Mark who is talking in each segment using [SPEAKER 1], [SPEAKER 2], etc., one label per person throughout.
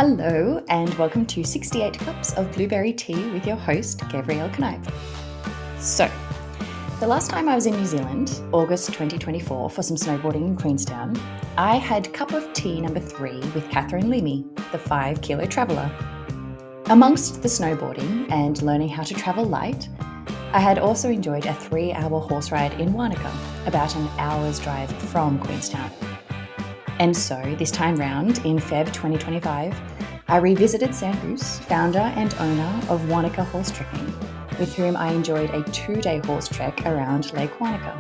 [SPEAKER 1] Hello and welcome to 68 Cups of Blueberry Tea with your host, Gabrielle. So, the last time I was in New Zealand, August 2024, for some snowboarding in Queenstown, I had cup of tea number 3 with Catherine Leamy, the 5-kilo traveller. Amongst the snowboarding and learning how to travel light, I had also enjoyed a 3-hour horse ride in Wanaka, about an hour's drive from Queenstown. And so, this time round, in Feb 2025, I revisited Sam Bruce, founder and owner of Wanaka Horse Trekking, with whom I enjoyed a 2-day horse trek around Lake Wanaka.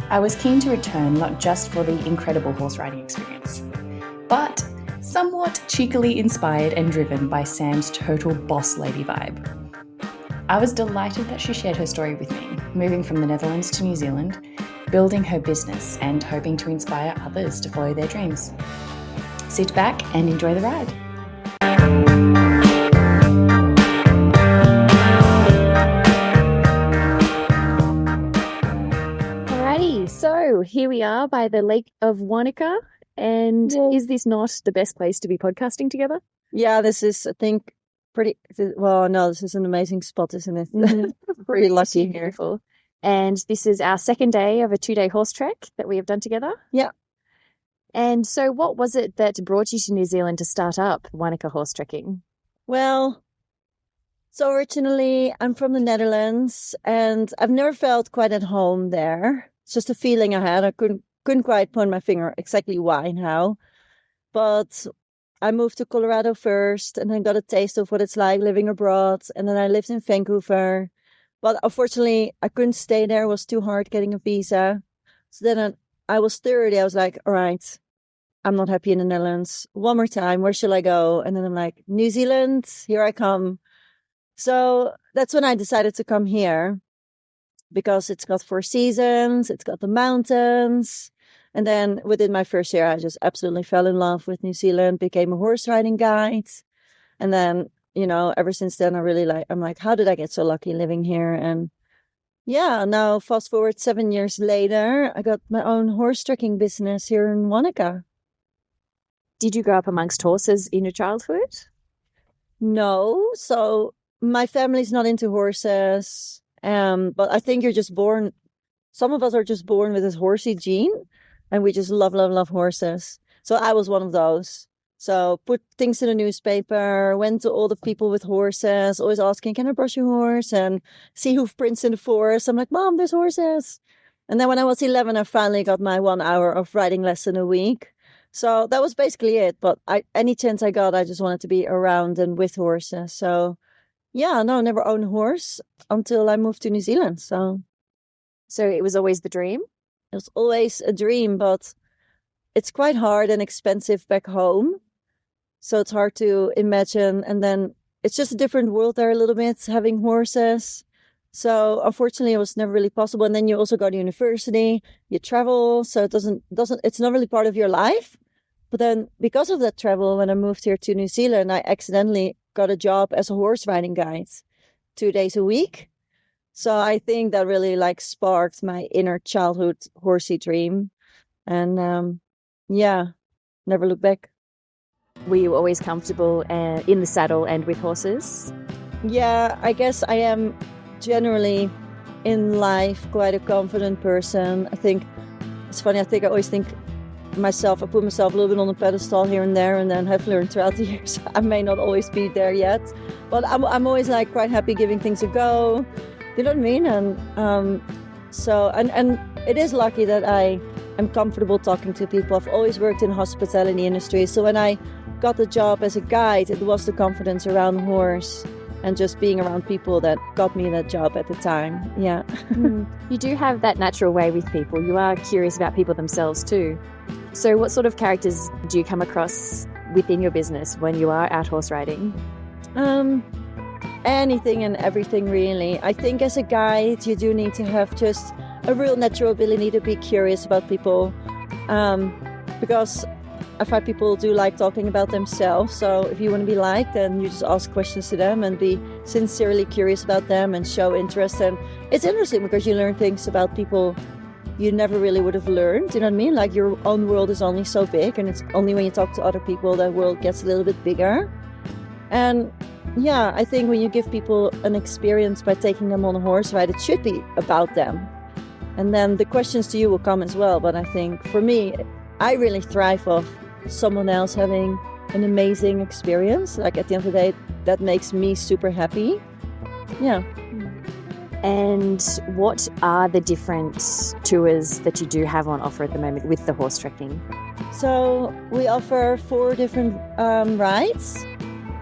[SPEAKER 1] I was keen to return not just for the incredible horse riding experience, but somewhat cheekily inspired and driven by Sam's total boss lady vibe. I was delighted that she shared her story with me, moving from the Netherlands to New Zealand, building her business and hoping to inspire others to follow their dreams. Sit back and enjoy the ride.
[SPEAKER 2] Alrighty, so here we are by the Lake of Wanaka, and is this not the best place to be podcasting together?
[SPEAKER 3] Yeah, this is, I think, this is an amazing spot, isn't it? Mm-hmm. Pretty lucky here.
[SPEAKER 2] Beautiful. And this is our second day of a 2-day horse trek that we have done together.
[SPEAKER 3] Yeah.
[SPEAKER 2] And so what was it that brought you to New Zealand to start up Wanaka Horse Trekking?
[SPEAKER 3] Well, so originally I'm from the Netherlands and I've never felt quite at home there. It's just a feeling I had. I couldn't quite point my finger exactly why and how. But I moved to Colorado first and then got a taste of what it's like living abroad. And then I lived in Vancouver. But unfortunately, I couldn't stay there. It was too hard getting a visa. So then I was 30. I was like, all right, I'm not happy in the Netherlands. One more time, where shall I go? And then I'm like, New Zealand, here I come. So that's when I decided to come here because it's got 4 seasons. It's got the mountains. And then within my first year, I just absolutely fell in love with New Zealand, became a horse riding guide. And then, ever since then, I'm like, how did I get so lucky living here? And yeah, now fast forward 7 years later, I got my own horse trekking business here in Wanaka.
[SPEAKER 2] Did you grow up amongst horses in your childhood?
[SPEAKER 3] No. So my family's not into horses. But I think you're just born. Some of us are just born with this horsey gene and we just love, love, love horses. So I was one of those. So put things in the newspaper, went to all the people with horses, always asking, can I brush your horse? And see hoof prints in the forest. I'm like, Mom, there's horses. And then when I was 11, I finally got my 1 hour of riding lesson a week. So that was basically it. But any chance I got, I just wanted to be around and with horses. So yeah, no, never owned a horse until I moved to New Zealand. So
[SPEAKER 2] it was always the dream?
[SPEAKER 3] It was always a dream, but it's quite hard and expensive back home. So it's hard to imagine. And then it's just a different world there a little bit, having horses. So unfortunately, it was never really possible. And then you also go to university, you travel. So it's not really part of your life. But then because of that travel, when I moved here to New Zealand, I accidentally got a job as a horse riding guide 2 days a week. So I think that really sparked my inner childhood horsey dream. And never look back.
[SPEAKER 2] Were you always comfortable in the saddle and with horses?
[SPEAKER 3] Yeah, I guess I am generally in life quite a confident person. I think it's funny. I always think I put myself a little bit on a pedestal here and there, and then have learned throughout the years I may not always be there yet. But I'm always quite happy giving things a go. You know what I mean? And and it is lucky that I'm comfortable talking to people. I've always worked in the hospitality industry. So when I got the job as a guide, it was the confidence around the horse and just being around people that got me that job at the time. Yeah.
[SPEAKER 2] You do have that natural way with people. You are curious about people themselves too. So what sort of characters do you come across within your business when you are out horse riding?
[SPEAKER 3] Anything and everything, really. I think as a guide, you do need to have just a real natural ability to be curious about people, because I find people do like talking about themselves. So if you want to be liked, then you just ask questions to them and be sincerely curious about them and show interest. And it's interesting because you learn things about people you never really would have learned. You know what I mean? Like your own world is only so big, and it's only when you talk to other people that world gets a little bit bigger. And yeah, I think when you give people an experience by taking them on a horse ride, it should be about them. And then the questions to you will come as well. But I think for me, I really thrive off someone else having an amazing experience. Like at the end of the day, that makes me super happy. Yeah.
[SPEAKER 2] And what are the different tours that you do have on offer at the moment with the horse trekking?
[SPEAKER 3] So we offer 4 different rides.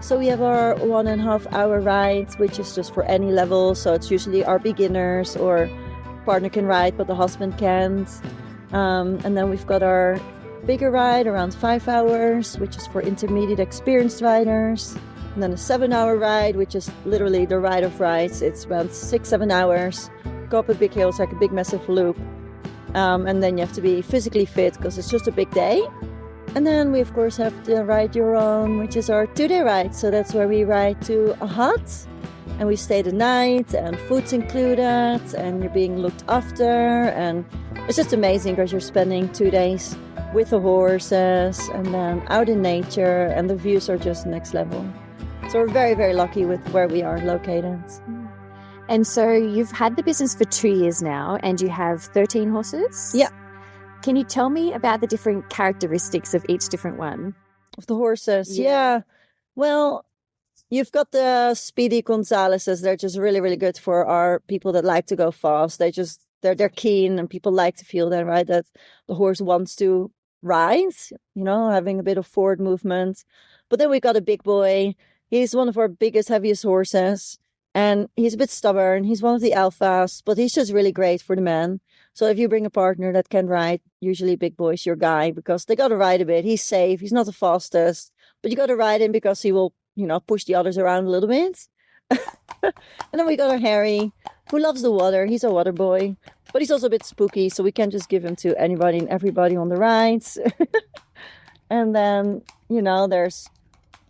[SPEAKER 3] So we have our 1.5 hour ride, which is just for any level. So it's usually our beginners or partner can ride, but the husband can't. And then we've got our bigger ride around 5 hours, which is for intermediate experienced riders. And then a 7-hour ride, which is literally the ride of rides. It's around 6-7 hours. Go up a big hill, it's like a big massive loop. And then you have to be physically fit because it's just a big day. And then we of course have the Ride Your Own, which is our 2-day ride. So that's where we ride to a hut and we stay the night and food's included and you're being looked after. And it's just amazing because you're spending 2 days with the horses and then out in nature, and the views are just next level. So we're very, very lucky with where we are located.
[SPEAKER 2] And so you've had the business for 2 years now and you have 13 horses?
[SPEAKER 3] Yeah.
[SPEAKER 2] Can you tell me about the different characteristics of each different one?
[SPEAKER 3] Of the horses? Yeah. Well, you've got the Speedy Gonzaleses. They're just really, really good for our people that like to go fast. They're keen and people like to feel that, right? That the horse wants to ride, having a bit of forward movement. But then we got a big boy. He's one of our biggest, heaviest horses. And he's a bit stubborn. He's one of the alphas, but he's just really great for the men. So if you bring a partner that can ride, usually big boy's your guy because they got to ride a bit. He's safe. He's not the fastest, but you got to ride him because he will, push the others around a little bit. And then we got our Harry, who loves the water. He's a water boy, but he's also a bit spooky. So we can't just give him to anybody and everybody on the rides. And then, there's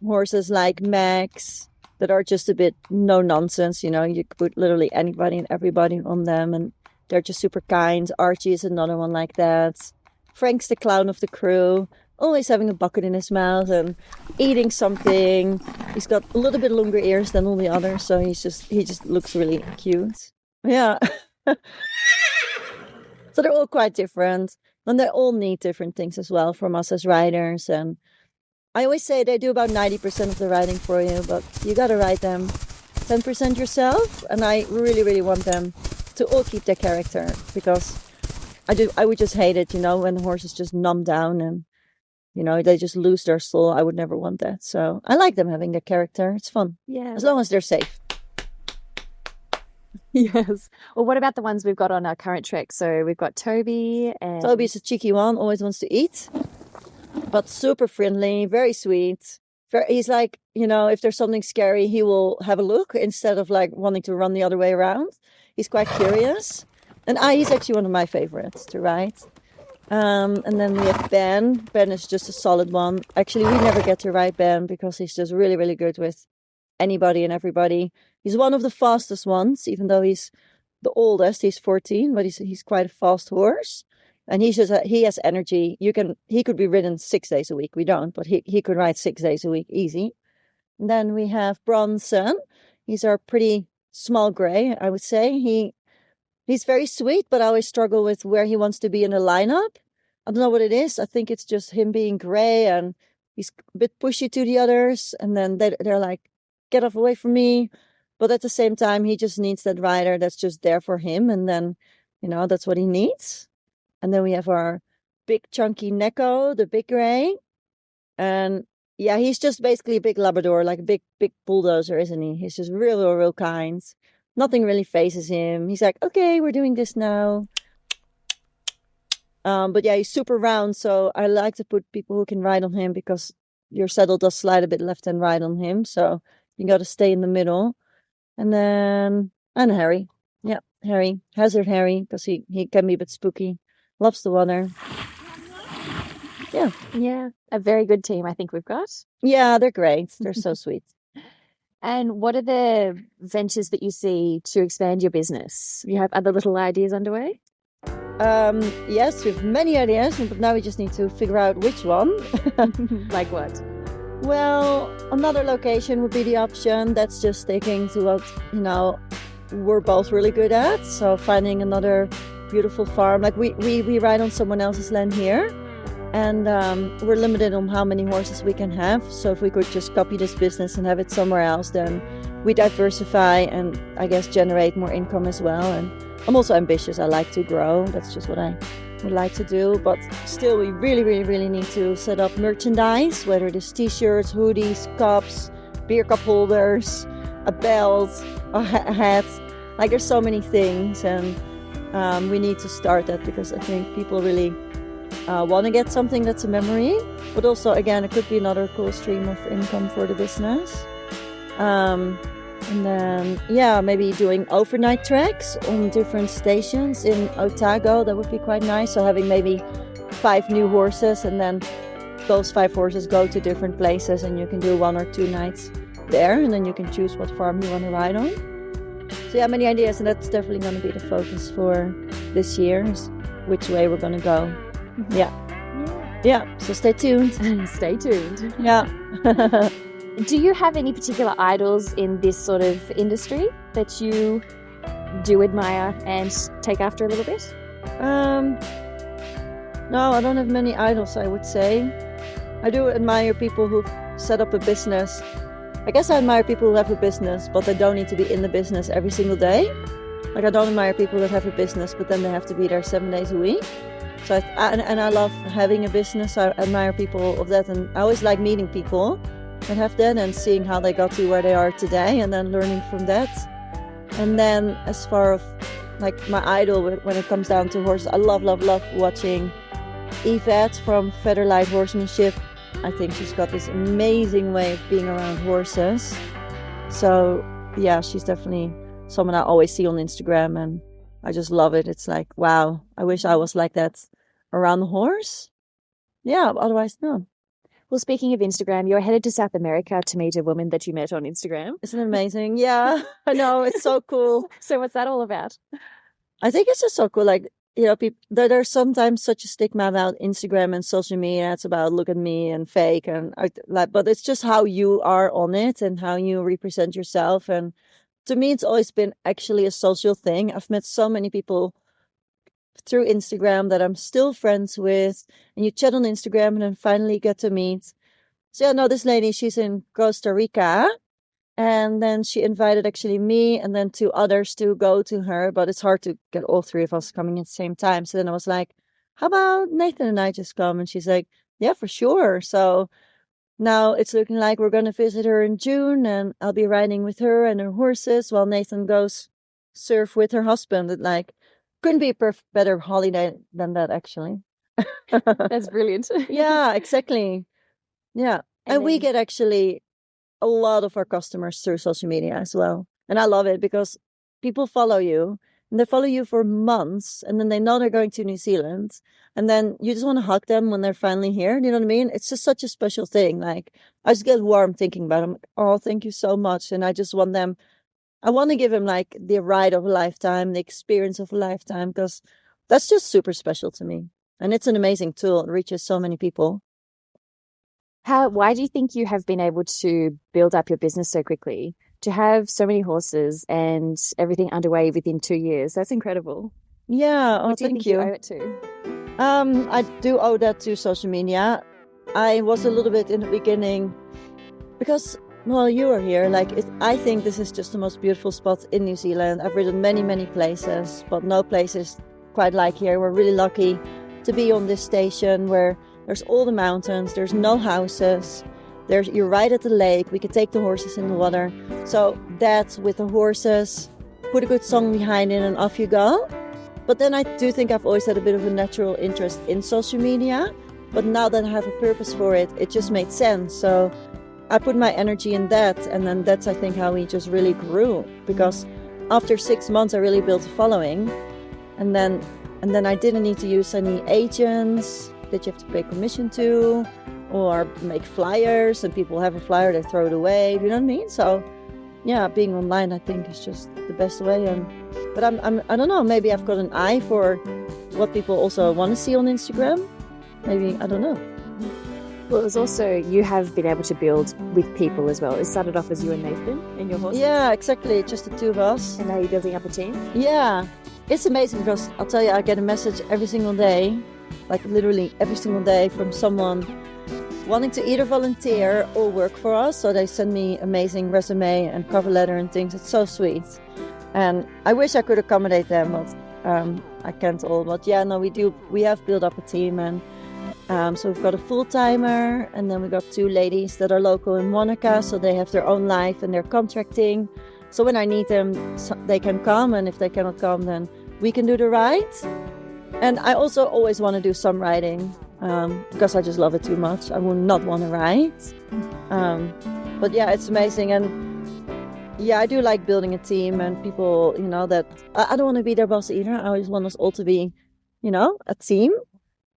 [SPEAKER 3] horses like Max that are just a bit no nonsense. You could put literally anybody and everybody on them and they're just super kind. Archie is another one like that. Frank's the clown of the crew, always having a bucket in his mouth and eating something. He's got a little bit longer ears than all the others, so he just looks really cute. Yeah. So they're all quite different, and they all need different things as well from us as riders. And I always say they do about 90% of the riding for you, but you got to ride them 10% yourself. And I really, really want them to all keep their character because I would just hate it, when the horses just numb down and, they just lose their soul. I would never want that. So I like them having their character. It's fun.
[SPEAKER 2] Yeah.
[SPEAKER 3] As long as they're safe.
[SPEAKER 2] Yes. Well, what about the ones we've got on our current trek? So we've got Toby and...
[SPEAKER 3] Toby's a cheeky one, always wants to eat, but super friendly, very sweet. He's like, if there's something scary, he will have a look instead of like wanting to run the other way around. He's quite curious. And he's actually one of my favorites to ride. And then we have Ben. Ben is just a solid one. Actually, we never get to ride Ben because he's just really, really good with anybody and everybody. He's one of the fastest ones, even though he's the oldest. He's 14, but he's quite a fast horse. And he has energy. He could be ridden 6 days a week. We don't, but he could ride 6 days a week easy. And then we have Bronson. He's our pretty small gray, I would say. He's very sweet, but I always struggle with where he wants to be in a lineup. I don't know what it is. I think it's just him being gray and he's a bit pushy to the others. And then they're like, get off away from me. But at the same time, he just needs that rider that's just there for him. And then, that's what he needs. And then we have our big chunky Neko, the big gray. And yeah, he's just basically a big Labrador, like a big bulldozer, isn't he? He's just real kind. Nothing really phases him. He's like, okay, we're doing this now. But yeah, he's super round. So I like to put people who can ride on him because your saddle does slide a bit left and right on him. So you got to stay in the middle. And Harry. Yeah, Harry. Hazard Harry, because he can be a bit spooky. Loves the water. Yeah.
[SPEAKER 2] Yeah. A very good team, I think we've got.
[SPEAKER 3] Yeah, they're great. They're so sweet.
[SPEAKER 2] And what are the ventures that you see to expand your business? You have other little ideas underway?
[SPEAKER 3] Yes, we have many ideas, but now we just need to figure out which one.
[SPEAKER 2] Like what?
[SPEAKER 3] Well, another location would be the option. That's just sticking to what, we're both really good at. So finding another beautiful farm. Like we ride on someone else's land here, and we're limited on how many horses we can have. So if we could just copy this business and have it somewhere else, then we diversify and I guess generate more income as well. And I'm also ambitious. I like to grow. That's just what I would like to do. But still, we really, really, really need to set up merchandise, whether it is t-shirts, hoodies, cups, beer cup holders, a belt, a hat. Like there's so many things, and we need to start that because I think people really want to get something that's a memory. But also, again, it could be another cool stream of income for the business. And then, maybe doing overnight treks on different stations in Otago. That would be quite nice. So having maybe 5 new horses, and then those 5 horses go to different places, and you can do 1 or 2 nights there, and then you can choose what farm you want to ride on. So many ideas, and that's definitely going to be the focus for this year, is which way we're going to go. Yeah. So stay tuned.
[SPEAKER 2] Stay tuned.
[SPEAKER 3] Yeah.
[SPEAKER 2] Do you have any particular idols in this sort of industry that you do admire and take after a little bit?
[SPEAKER 3] No, I don't have many idols, I would say. I do admire people who've set up a business. I guess I admire people who have a business, but they don't need to be in the business every single day. Like I don't admire people that have a business, but then they have to be there 7 days a week. So I love having a business. I admire people of that, and I always like meeting people that have that and seeing how they got to where they are today, and then learning from that. And then as far as like my idol when it comes down to horses, I love watching Yvette from Featherlight Horsemanship. I think she's got this amazing way of being around horses. So yeah, she's definitely someone I always see on Instagram, and I just love it. It's like, wow, I wish I was like that around the horse. Yeah, otherwise, no.
[SPEAKER 2] Well, speaking of Instagram, you're headed to South America to meet a woman that you met on Instagram.
[SPEAKER 3] Isn't it amazing? Yeah, I know. It's so cool.
[SPEAKER 2] So what's that all about?
[SPEAKER 3] I think it's just so cool. Like, there's sometimes such a stigma about Instagram and social media. It's about look at me and fake, but it's just how you are on it and how you represent yourself. And to me, it's always been actually a social thing. I've met so many people through Instagram that I'm still friends with, and you chat on Instagram and then finally get to meet. So this lady, she's in Costa Rica, and then she invited actually me and then 2 others to go to her, but it's hard to get all 3 of us coming at the same time. So then I was like, how about Nathan and I just come? And she's like, yeah, for sure. So now it's looking like we're going to visit her in June, and I'll be riding with her and her horses while Nathan goes surf with her husband. It couldn't be a better holiday than that, actually.
[SPEAKER 2] That's brilliant.
[SPEAKER 3] Yeah, exactly. Yeah. And we get actually a lot of our customers through social media as well. And I love it because people follow you, and they follow you for months, and then they know they're going to New Zealand, and then you just want to hug them when they're finally here. You know what I mean? It's just such a special thing. Like, I just get warm thinking about them. Oh, thank you so much. And I just want I want to give them like the ride of a lifetime, the experience of a lifetime, because that's just super special to me. And it's an amazing tool. It reaches so many people.
[SPEAKER 2] Why do you think you have been able to build up your business so quickly? To have so many horses and everything underway within 2 years, that's incredible.
[SPEAKER 3] Yeah,
[SPEAKER 2] what do you
[SPEAKER 3] thank
[SPEAKER 2] think you owe it to?
[SPEAKER 3] I do owe that to social media. I was a little bit in the beginning because, well, you were here. I think this is just the most beautiful spot in New Zealand. I've ridden many, many places, but no place is quite like here. We're really lucky to be on this station where there's all the mountains, there's no houses. You're right at the lake. We can take the horses in the water. So that's with the horses, put a good song behind it, and off you go. But then I do think I've always had a bit of a natural interest in social media. But now that I have a purpose for it, it just made sense. So I put my energy in that. And then that's, I think, how we just really grew. Because after 6 months, I really built a following. And then I didn't need to use any agents that you have to pay commission to, or make flyers, and people have a flyer, they throw it away. You know what I mean? So yeah, being online, I think, is just the best way. But I don't know, maybe I've got an eye for what people also want to see on Instagram. Maybe, I don't know.
[SPEAKER 2] Well, it was also, you have been able to build with people as well. It started off as you and Nathan and your horses.
[SPEAKER 3] Yeah, exactly. Just the two of us.
[SPEAKER 2] And now you're building up a team.
[SPEAKER 3] Yeah. It's amazing because I'll tell you, I get a message every single day, like literally every single day, from someone wanting to either volunteer or work for us. So they send me amazing resume and cover letter and things. It's so sweet. And I wish I could accommodate them, but I can't all. But yeah, no, we have built up a team. And so we've got a full-timer, and then we got two ladies that are local in Wanaka, so they have their own life and they're contracting. So when I need them, they can come, and if they cannot come, then we can do the ride. And I also always want to do some riding because I just love it too much. I will not want to ride. But yeah, it's amazing. And yeah, I do like building a team and people, that I don't want to be their boss either. I always want us all to be, a team.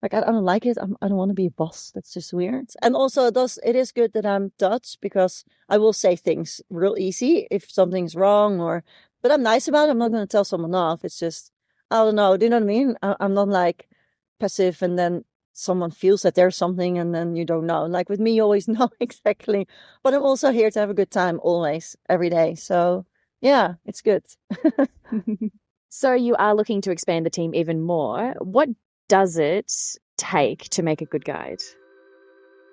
[SPEAKER 3] Like, I don't like it. I don't want to be a boss. That's just weird. And also, it is good that I'm Dutch because I will say things real easy if something's wrong but I'm nice about it. I'm not going to tell someone off. It's just, I don't know. Do you know what I mean? I'm not like passive and then someone feels that there's something and then you don't know. Like with me, you always know exactly. But I'm also here to have a good time always, every day. So yeah, it's good.
[SPEAKER 2] So you are looking to expand the team even more. What does it take to make a good guide?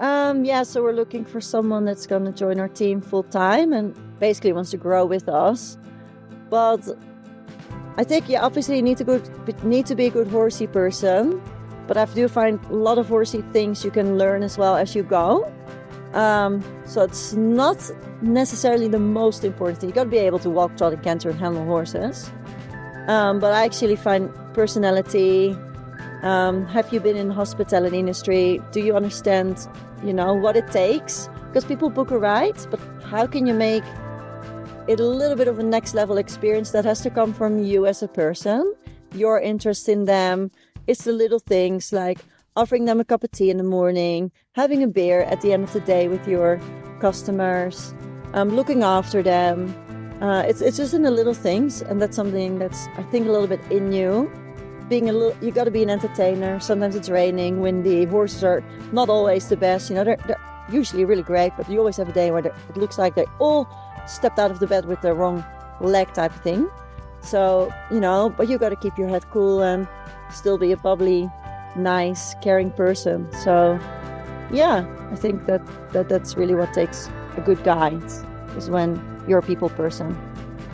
[SPEAKER 3] So we're looking for someone that's going to join our team full time and basically wants to grow with us. But I think, obviously you need to be a good horsey person. But I do find a lot of horsey things you can learn as well as you go. So it's not necessarily the most important thing. You got to be able to walk, trot, and canter and handle horses. But I actually find personality. Have you been in the hospitality industry? Do you understand, what it takes? Because people book a ride, but how can you make it a little bit of a next level experience that has to come from you as a person, your interest in them? It's the little things like offering them a cup of tea in the morning, having a beer at the end of the day with your customers, looking after them. It's just in the little things, and that's something that's, I think, a little bit in you. You got to be an entertainer. Sometimes it's raining, windy. Horses are not always the best. They're usually really great, but you always have a day where it looks like they all stepped out of the bed with the wrong leg type of thing. So, but you got to keep your head cool and still be a bubbly, nice, caring person. So, yeah, I think that's really what takes a good guide, is when you're a people person.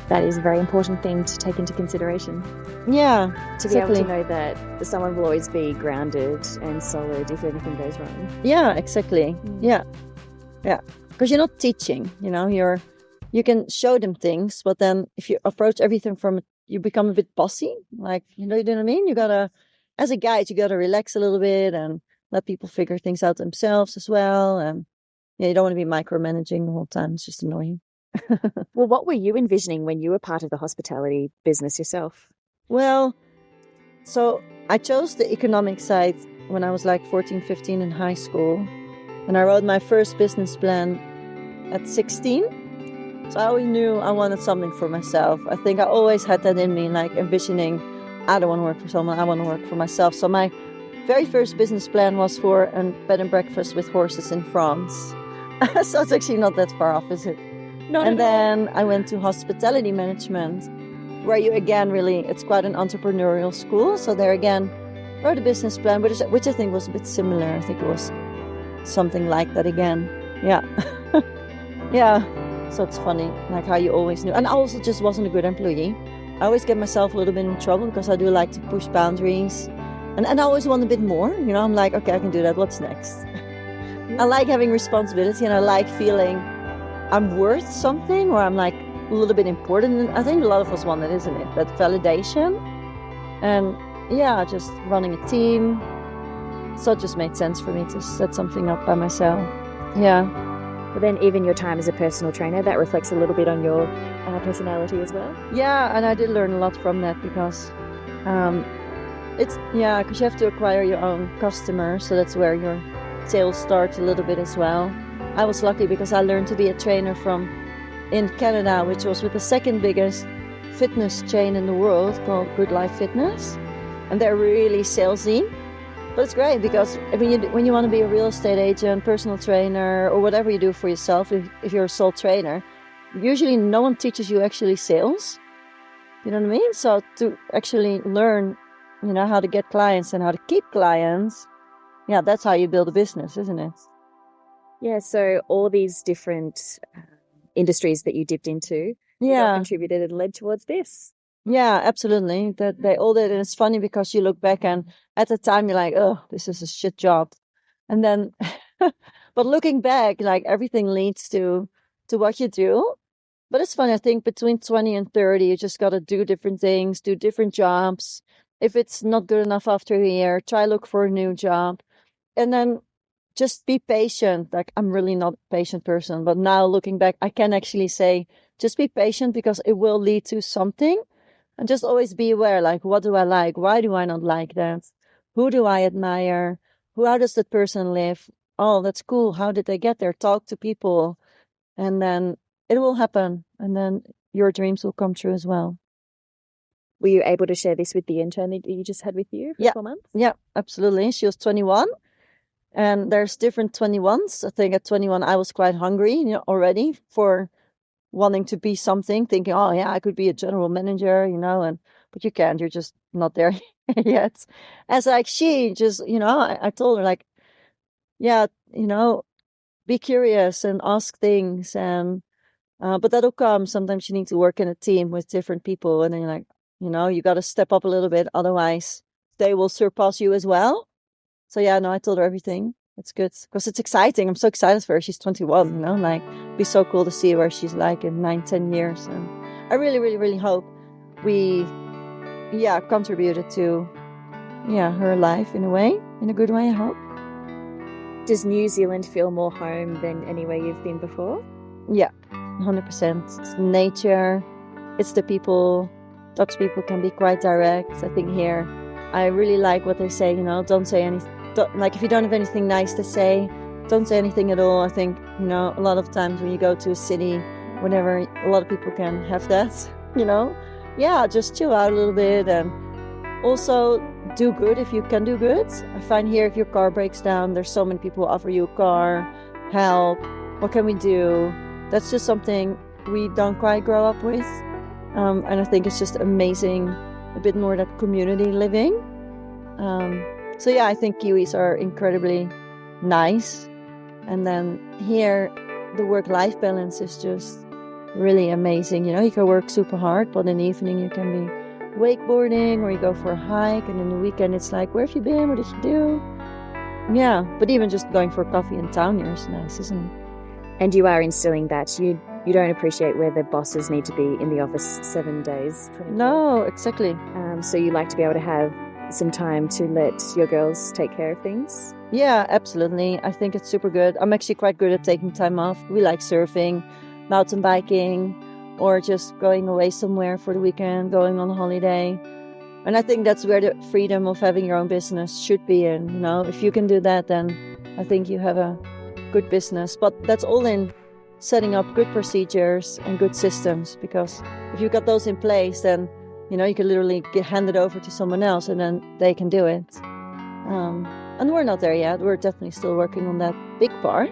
[SPEAKER 2] That is a very important thing to take into consideration.
[SPEAKER 3] Yeah,
[SPEAKER 2] to be able to know that someone will always be grounded and solid if anything goes wrong.
[SPEAKER 3] Yeah, exactly. Yeah. Because you're not teaching, you can show them things, but then if you approach everything you become a bit bossy. Like, you know what I mean? You gotta, as a guide, you gotta relax a little bit and let people figure things out themselves as well. And you don't want to be micromanaging the whole time. It's just annoying.
[SPEAKER 2] Well, what were you envisioning when you were part of the hospitality business yourself?
[SPEAKER 3] Well, so I chose the economic side when I was like 14, 15 in high school. And I wrote my first business plan at 16. So I always knew I wanted something for myself. I think I always had that in me, like envisioning, I don't want to work for someone, I want to work for myself. So my very first business plan was for a bed and breakfast with horses in France. So it's actually not that far off, is it? Then I went to hospitality management, where you again it's quite an entrepreneurial school. So there again, wrote a business plan, which I think was a bit similar. I think it was something like that again. Yeah. Yeah. So it's funny, like how you always knew. And I also just wasn't a good employee. I always get myself a little bit in trouble because I do like to push boundaries. And I always want a bit more. I'm like, okay, I can do that. What's next? I like having responsibility, and I like feeling I'm worth something, or I'm like a little bit important. And I think a lot of us want that, isn't it? That validation. And yeah, just running a team. So it just made sense for me to set something up by myself. Yeah.
[SPEAKER 2] But then even your time as a personal trainer, that reflects a little bit on your personality as well.
[SPEAKER 3] Yeah, and I did learn a lot from that because because you have to acquire your own customers. So that's where your sales starts a little bit as well. I was lucky because I learned to be a trainer in Canada, which was with the second biggest fitness chain in the world called Good Life Fitness. and they're really salesy. But it's great because when you want to be a real estate agent, personal trainer, or whatever you do for yourself, if you're a sole trainer, usually no one teaches you actually sales. You know what I mean? So to actually learn, how to get clients and how to keep clients, that's how you build a business, isn't it?
[SPEAKER 2] Yeah, so all these different industries that you dipped into all contributed and led towards this.
[SPEAKER 3] Yeah, absolutely. That they all did. And it's funny because you look back and at the time you're like, oh, this is a shit job. And then, but looking back, like everything leads to what you do. But it's funny, I think between 20 and 30, you just got to do different things, do different jobs. If it's not good enough after a year, try look for a new job. And then just be patient. Like, I'm really not a patient person, but now looking back, I can actually say, just be patient because it will lead to something. And just always be aware, like, what do I like? Why do I not like that? Who do I admire? How does that person live? Oh, that's cool. How did they get there? Talk to people. And then it will happen. And then your dreams will come true as well.
[SPEAKER 2] Were you able to share this with the intern that you just had with you for 4 months?
[SPEAKER 3] Yeah, absolutely. She was 21. And there's different 21s. I think at 21, I was quite hungry already for wanting to be something, thinking, oh yeah, I could be a general manager, but you can't, you're just not there yet. As like she just, I told her like, be curious and ask things but that'll come. Sometimes you need to work in a team with different people and then you're like, you got to step up a little bit. Otherwise they will surpass you as well. So I told her everything. It's good because it's exciting. I'm so excited for her. She's 21, it'd be so cool to see where she's like in 9-10 years. And I really, really, really hope we, contributed to, her life in a good way, I hope.
[SPEAKER 2] Does New Zealand feel more home than anywhere you've been before?
[SPEAKER 3] Yeah, 100%. It's nature. It's the people. Dutch people can be quite direct. I think here, I really like what they say, don't say anything. Like if you don't have anything nice to say, don't say anything at all. I think, a lot of times when you go to a city, whenever a lot of people can have that, just chill out a little bit and also do good if you can do good. I find here if your car breaks down, there's so many people who offer you a car, help, what can we do? That's just something we don't quite grow up with. And I think it's just amazing, a bit more that community living. I think Kiwis are incredibly nice. And then here, the work-life balance is just really amazing. You can work super hard, but in the evening you can be wakeboarding or you go for a hike. And in the weekend, it's like, where have you been? What did you do? Yeah, but even just going for coffee in town here is nice, isn't it?
[SPEAKER 2] And you are instilling that. You don't appreciate where the bosses need to be in the office 7 days.
[SPEAKER 3] No, exactly.
[SPEAKER 2] So you like to be able to have some time to let your girls take care of things?
[SPEAKER 3] Yeah, absolutely. I think it's super good. I'm actually quite good at taking time off. We like surfing, mountain biking, or just going away somewhere for the weekend, going on a holiday. And I think that's where the freedom of having your own business should be in. If you can do that, then I think you have a good business. But that's all in setting up good procedures and good systems, because if you've got those in place, then you can literally hand it over to someone else and then they can do it. And we're not there yet. We're definitely still working on that big part.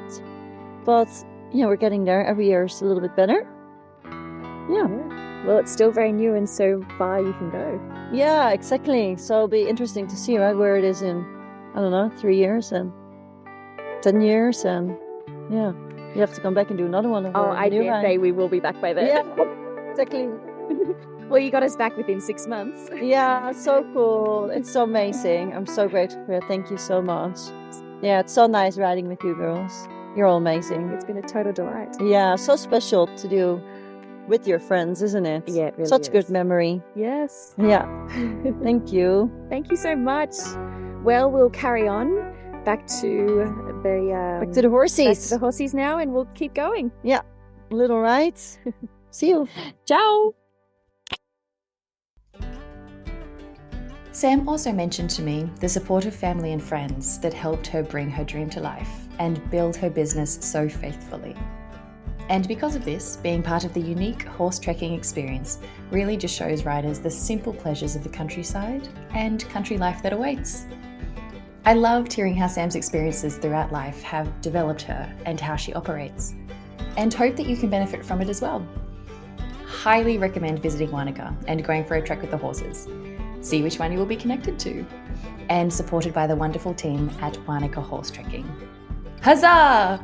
[SPEAKER 3] But, we're getting there. Every year is a little bit better. Yeah.
[SPEAKER 2] Well, it's still very new and so far you can go.
[SPEAKER 3] Yeah, exactly. So it'll be interesting to see, right, where it is in, 3 years and 10 years. And, you have to come back and do another one.
[SPEAKER 2] I dare say we will be back by then.
[SPEAKER 3] Yeah, exactly.
[SPEAKER 2] Well, you got us back within 6 months.
[SPEAKER 3] Yeah, so cool. It's so amazing. I'm so grateful for it. Thank you so much. Yeah, it's so nice riding with you girls. You're all amazing.
[SPEAKER 2] It's been a total delight.
[SPEAKER 3] Yeah, so special to do with your friends, isn't it?
[SPEAKER 2] Yeah, it really
[SPEAKER 3] Such
[SPEAKER 2] is.
[SPEAKER 3] good memory.
[SPEAKER 2] Yes.
[SPEAKER 3] Yeah. Thank you.
[SPEAKER 2] Thank you so much. Well, we'll carry on back to the...
[SPEAKER 3] back to the horses.
[SPEAKER 2] Back to the horses now, and we'll keep going.
[SPEAKER 3] Yeah. Little rides. See you.
[SPEAKER 2] Ciao.
[SPEAKER 1] Sam also mentioned to me the support of family and friends that helped her bring her dream to life and build her business so faithfully. And because of this, being part of the unique horse trekking experience really just shows riders the simple pleasures of the countryside and country life that awaits. I loved hearing how Sam's experiences throughout life have developed her and how she operates, and hope that you can benefit from it as well. Highly recommend visiting Wanaka and going for a trek with the horses. See which one you will be connected to, and supported by the wonderful team at Wanaka Horse Trekking. Huzzah!